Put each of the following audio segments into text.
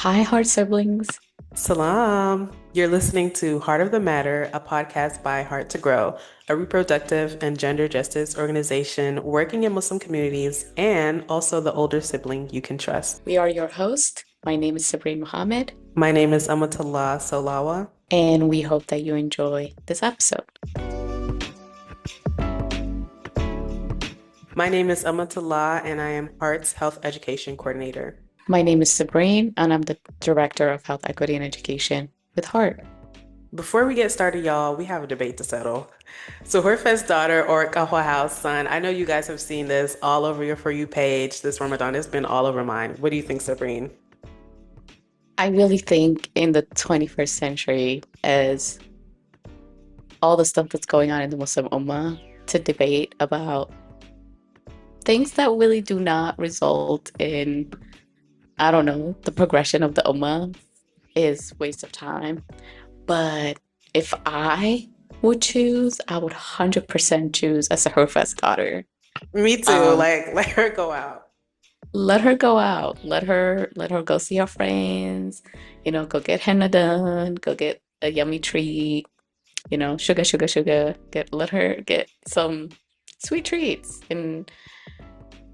Hi, Heart Siblings. Salam. You're listening to Heart of the Matter, a podcast by Heart to Grow, a reproductive and gender justice organization working in Muslim communities and also the older sibling you can trust. We are your host. My name is Sabreen Mohammed, My name is Amatallah Solawa. and we hope that you enjoy this episode. My name is Amatallah, and I am Heart's Health Education Coordinator. My name is Sabreen, and I'm the Director of Health Equity and Education with Heart. Before we get started, y'all, we have a debate to settle. So, Horfez's daughter or Kahwa House son, I know you guys have seen this all over your For You page this Ramadan. It's been all over mine. What do you think, Sabreen? I really think in the 21st century, as all the stuff that's going on in the Muslim Ummah, to debate about things that really do not result in, I don't know, the progression of the Ummah is waste of time. But if I would choose, I would 100% choose a Sahurfa's daughter. Me too. Um, Like, let her go out. Let her go out. Let her go see her friends, go get henna done, go get a yummy treat, sugar, sugar, sugar. Let her get some sweet treats. And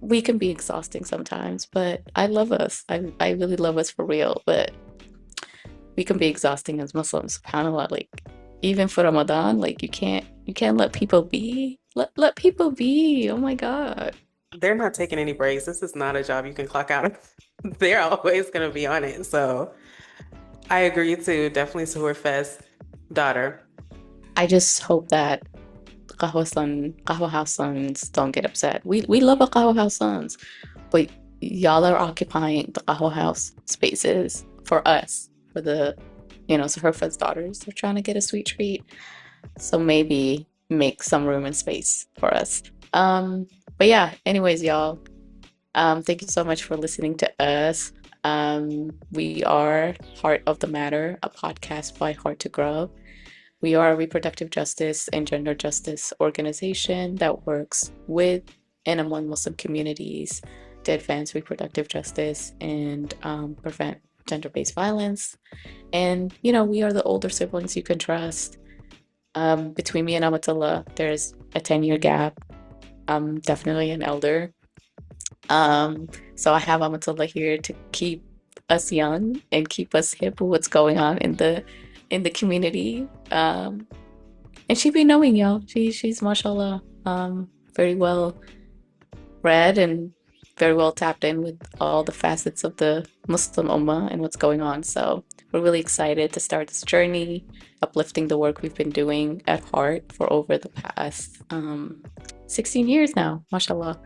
we can be exhausting sometimes, but I love us. I really love us for real, but we can be exhausting as Muslims, subhanAllah. Like even for Ramadan, like you can't let people be. Let people be. Oh my God. They're not taking any breaks. This is not a job you can clock out of. They're always going to be on it. So I agree too. Definitely Suhoor Fest daughter. I just hope that Qahwa House sons don't get upset. We love our Qahwa House sons, but y'all are occupying the Qahwa House spaces for us, for the, Sahurfa's daughters. They're trying to get a sweet treat. So maybe make some room and space for us. But yeah, anyways, y'all, thank you so much for listening to us. We are Heart of the Matter, a podcast by Heart to Grow. We are a reproductive justice and gender justice organization that works with and among Muslim communities to advance reproductive justice and prevent gender-based violence. And, we are the older siblings you can trust. Between me and Amatallah, there's a 10-year gap. I'm definitely an elder. So I have Amatallah here to keep us young and keep us hip with what's going on in the community. And she be knowing y'all. She's mashallah, very well read and very well tapped in with all the facets of the Muslim Ummah and what's going on. So we're really excited to start this journey, uplifting the work we've been doing at Heart for over the past 16 years now, mashallah.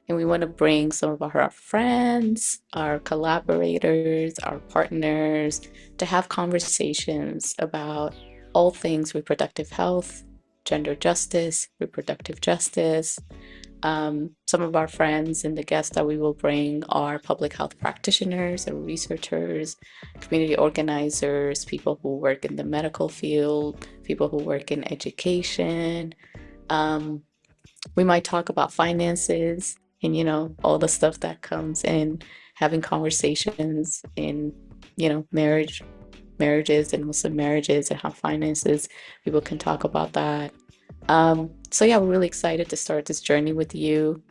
And we want to bring some of our friends, our collaborators, our partners to have conversations about all things reproductive health, gender justice, reproductive justice. Some of our friends and the guests that we will bring are public health practitioners and researchers, community organizers, people who work in the medical field, people who work in education. We might talk about finances and, all the stuff that comes in having conversations in, marriages and Muslim marriages and how finances, people can talk about that. So yeah, we're really excited to start this journey with you.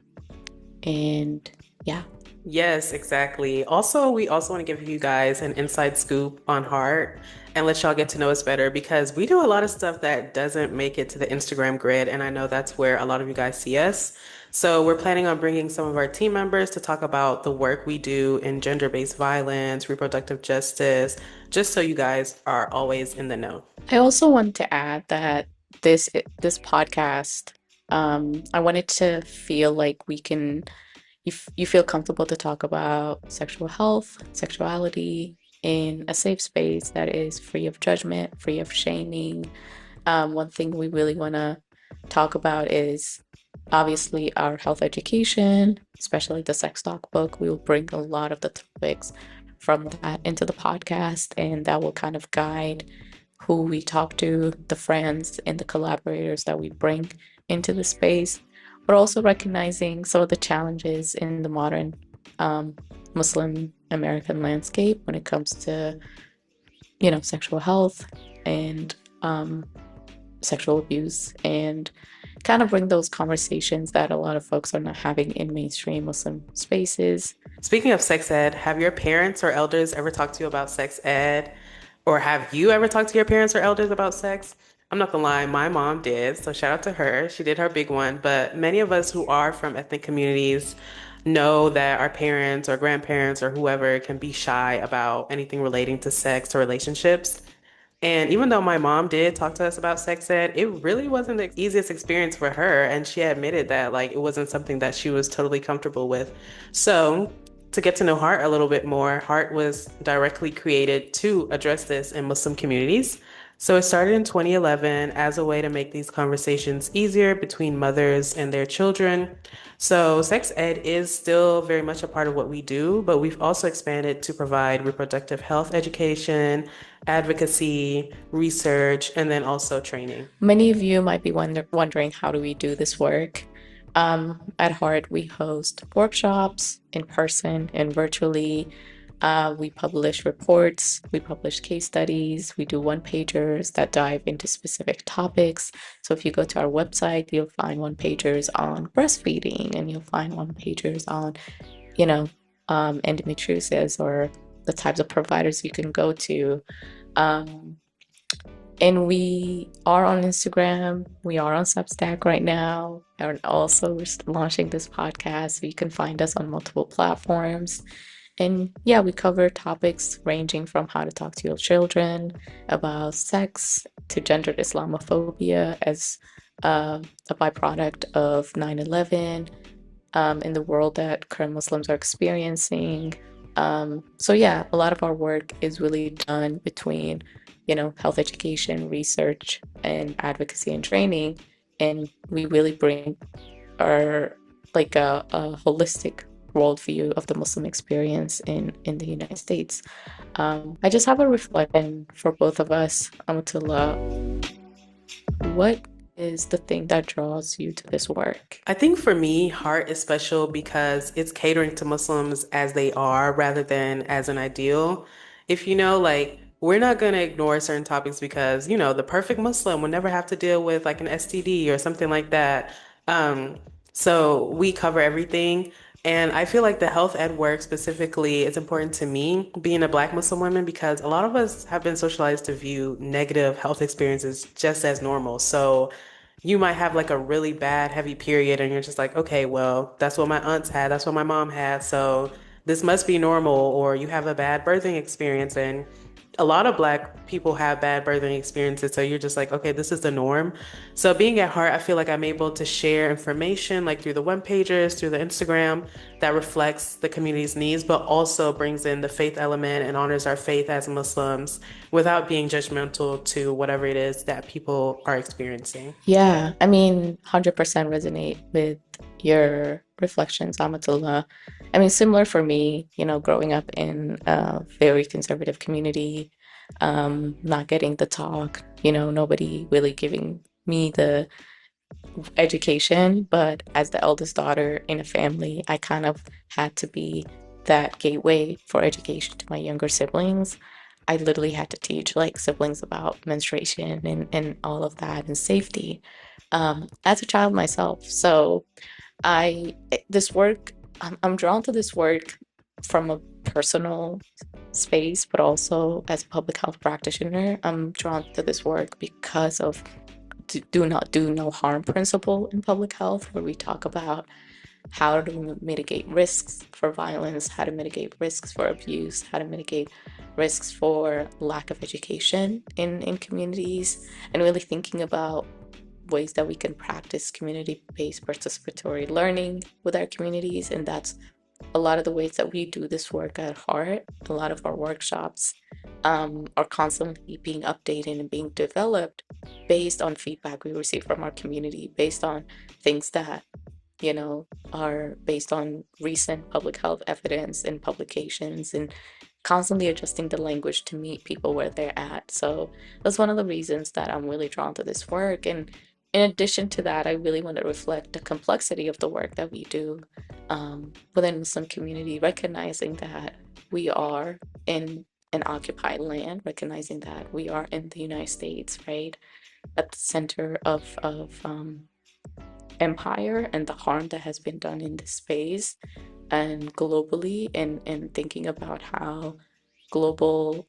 And yeah. Yes, exactly. Also, we also want to give you guys an inside scoop on Heart and let y'all get to know us better because we do a lot of stuff that doesn't make it to the Instagram grid. And I know that's where a lot of you guys see us. So we're planning on bringing some of our team members to talk about the work we do in gender-based violence, reproductive justice, just so you guys are always in the know. I also want to add that this podcast, I wanted to feel like we can you feel comfortable to talk about sexual health, sexuality in a safe space that is free of judgment, free of shaming. One thing we really want to talk about is obviously our health education, especially the sex talk book. We will bring a lot of the topics from that into the podcast, and that will kind of guide who we talk to, the friends and the collaborators that we bring into the space, but also recognizing some of the challenges in the modern um, Muslim American landscape when it comes to, sexual health and um, sexual abuse, and kind of bring those conversations that a lot of folks are not having in mainstream Muslim spaces. Speaking of sex ed, have your parents or elders ever talked to you about sex ed? Or have you ever talked to your parents or elders about sex? I'm not gonna lie, my mom did, so shout out to her. She did her big one. But many of us who are from ethnic communities know that our parents or grandparents or whoever can be shy about anything relating to sex or relationships. And even though my mom did talk to us about sex ed, it really wasn't the easiest experience for her. And she admitted that like it wasn't something that she was totally comfortable with. So to get to know Heart a little bit more, Heart was directly created to address this in Muslim communities. So it started in 2011 as a way to make these conversations easier between mothers and their children. So sex ed is still very much a part of what we do, but we've also expanded to provide reproductive health education, advocacy, research, and then also training. Many of you might be wondering, how do we do this work? At Heart, we host workshops in person and virtually. We publish reports, we publish case studies, we do one-pagers that dive into specific topics. So if you go to our website, you'll find one-pagers on breastfeeding, and you'll find one-pagers on, you know, endometriosis, or the types of providers you can go to. Um, and we are on Instagram. We are on Substack right now. And also, we're launching this podcast. So you can find us on multiple platforms. And yeah, we cover topics ranging from how to talk to your children about sex to gendered Islamophobia as a byproduct of 9/11 in the world that current Muslims are experiencing. So yeah, a lot of our work is really done between, health education, research, and advocacy and training, and we really bring our like a holistic worldview of the Muslim experience in the United States. I just have a reflection for both of us, Amatullah. What is the thing that draws you to this work? I think for me, Heart is special because it's catering to Muslims as they are rather than as an ideal. If you know, like, we're not going to ignore certain topics because, the perfect Muslim would never have to deal with like an STD or something like that. Um, so we cover everything. And I feel like the health ed work specifically is important to me, being a Black Muslim woman, because a lot of us have been socialized to view negative health experiences just as normal. So you might have like a really bad, heavy period, and you're just like, okay, well, that's what my aunts had, that's what my mom had, so this must be normal. Or you have a bad birthing experience, and a lot of Black people have bad birthing experiences, so you're just like, okay, this is the norm. So being at Heart, I feel like I'm able to share information like through the one pagers, through the Instagram, that reflects the community's needs, but also brings in the faith element and honors our faith as Muslims without being judgmental to whatever it is that people are experiencing. Yeah, I mean, 100% resonate with your reflections, Amatullah. I mean, similar for me, growing up in a very conservative community, not getting the talk, nobody really giving me the education. But as the eldest daughter in a family, I kind of had to be that gateway for education to my younger siblings. I literally had to teach like siblings about menstruation and all of that and safety as a child myself. So this work, I'm drawn to this work from a personal space, but also as a public health practitioner, I'm drawn to this work because of do not do no harm principle in public health, where we talk about how to mitigate risks for violence, how to mitigate risks for abuse, how to mitigate risks for lack of education in communities, and really thinking about ways that we can practice community-based participatory learning with our communities. And that's a lot of the ways that we do this work at Heart. A lot of our workshops are constantly being updated and being developed based on feedback we receive from our community, based on things that are based on recent public health evidence and publications, and constantly adjusting the language to meet people where they're at. So that's one of the reasons that I'm really drawn to this work. And in addition to that, I really want to reflect the complexity of the work that we do within Muslim community, recognizing that we are in an occupied land, recognizing that we are in the United States, right, at the center of empire and the harm that has been done in this space and globally, and thinking about how global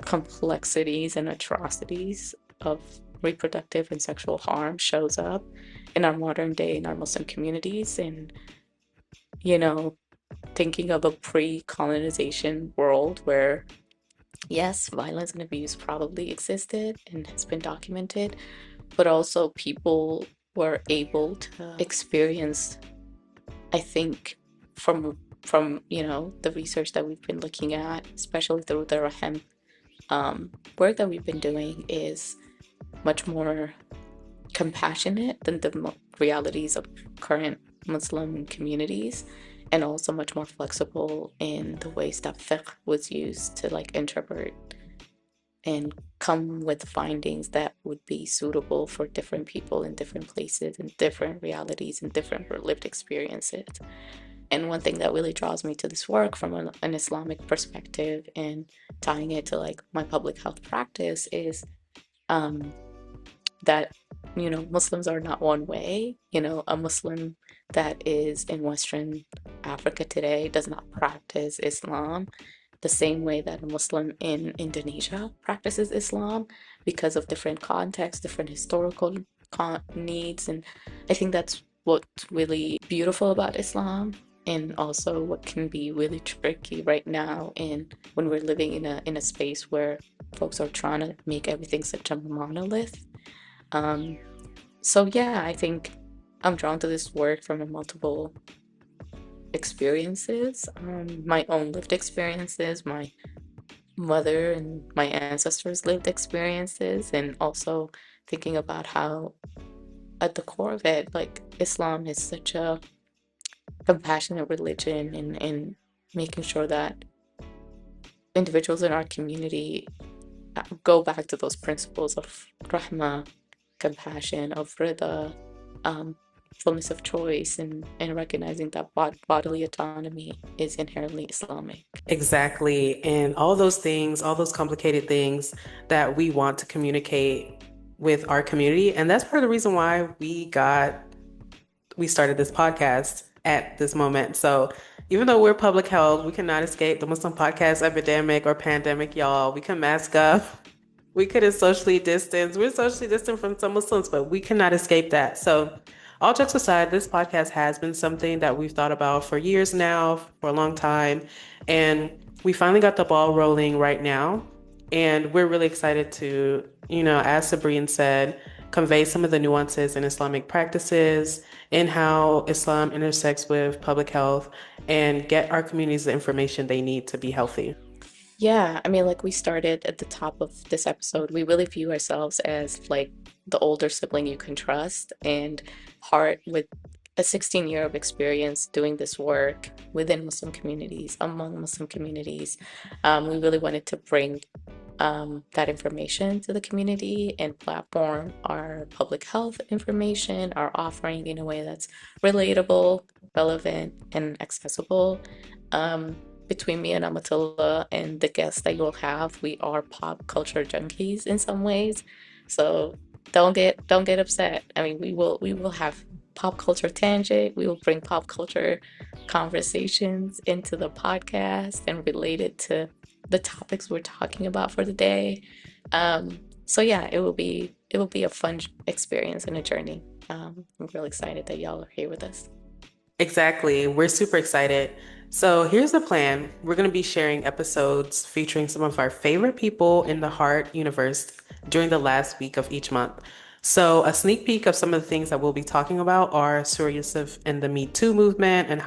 complexities and atrocities of reproductive and sexual harm shows up in our modern day in our Muslim communities. And, you know, thinking of a pre-colonization world where, yes, violence and abuse probably existed and has been documented, but also people were able to experience, I think, from the research that we've been looking at, especially through the Rahem work that we've been doing, is much more compassionate than the realities of current Muslim communities, and also much more flexible in the ways that fiqh was used to like interpret and come with findings that would be suitable for different people in different places and different realities and different lived experiences. And one thing that really draws me to this work from an Islamic perspective and tying it to like my public health practice is um, that Muslims are not one way. A Muslim that is in Western Africa today does not practice Islam the same way that a Muslim in Indonesia practices Islam, because of different contexts, different historical needs. And I think that's what's really beautiful about Islam, and also what can be really tricky right now in when we're living in a space where folks are trying to make everything such a monolith. um, so yeah, I think I'm drawn to this work from a multiple experiences, my own lived experiences, my mother and my ancestors' lived experiences, and also thinking about how at the core of it, like Islam is such a compassionate religion, and making sure that individuals in our community go back to those principles of rahma, compassion, of rida, um, fullness of choice, and recognizing that bodily autonomy is inherently Islamic. Exactly. And all those things, all those complicated things that we want to communicate with our community. And that's part of the reason why we started this podcast at this moment. So even though we're public health, we cannot escape the Muslim podcast epidemic or pandemic, y'all. We can mask up. We couldn't socially distance. We're socially distant from some Muslims, but we cannot escape that. So, all jokes aside, this podcast has been something that we've thought about for years now, for a long time. And we finally got the ball rolling right now. And we're really excited to, as Sabreen said, convey some of the nuances in Islamic practices and how Islam intersects with public health and get our communities the information they need to be healthy. Yeah, I mean, like we started at the top of this episode, we really view ourselves as like the older sibling you can trust, and Heart, with a 16-year of experience doing this work within Muslim communities, among Muslim communities, we really wanted to bring that information to the community and platform our public health information, our offering in a way that's relatable, relevant, and accessible. Um, Between me and Amatallah and the guests that you'll have, we are pop culture junkies in some ways. So don't get upset. I mean, we will have pop culture tangent. We will bring pop culture conversations into the podcast and relate it to the topics we're talking about for the day. So yeah, it will be a fun experience and a journey. I'm really excited that y'all are here with us. Exactly. We're super excited. So here's the plan. We're going to be sharing episodes featuring some of our favorite people in the Heart universe during the last week of each month. So a sneak peek of some of the things that we'll be talking about are Surah Yusuf and the Me Too movement and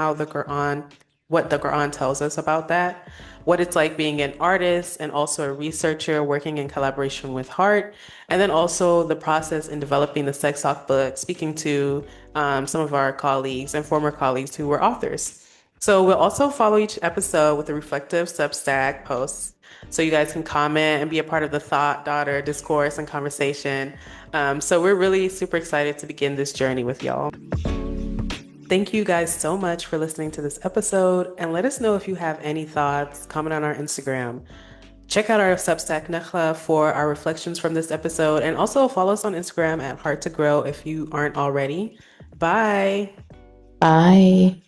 what the Quran tells us about that, what it's like being an artist and also a researcher working in collaboration with Heart, and then also the process in developing the Sex Talk book, speaking to some of our colleagues and former colleagues who were authors. So we'll also follow each episode with a reflective Substack post. so you guys can comment and be a part of the thought, daughter, discourse, and conversation. So we're really super excited to begin this journey with y'all. Thank you guys so much for listening to this episode, and let us know if you have any thoughts. Comment on our Instagram. Check out our Substack Nakhla for our reflections from this episode, and also follow us on Instagram at Heart to Grow if you aren't already. Bye. Bye.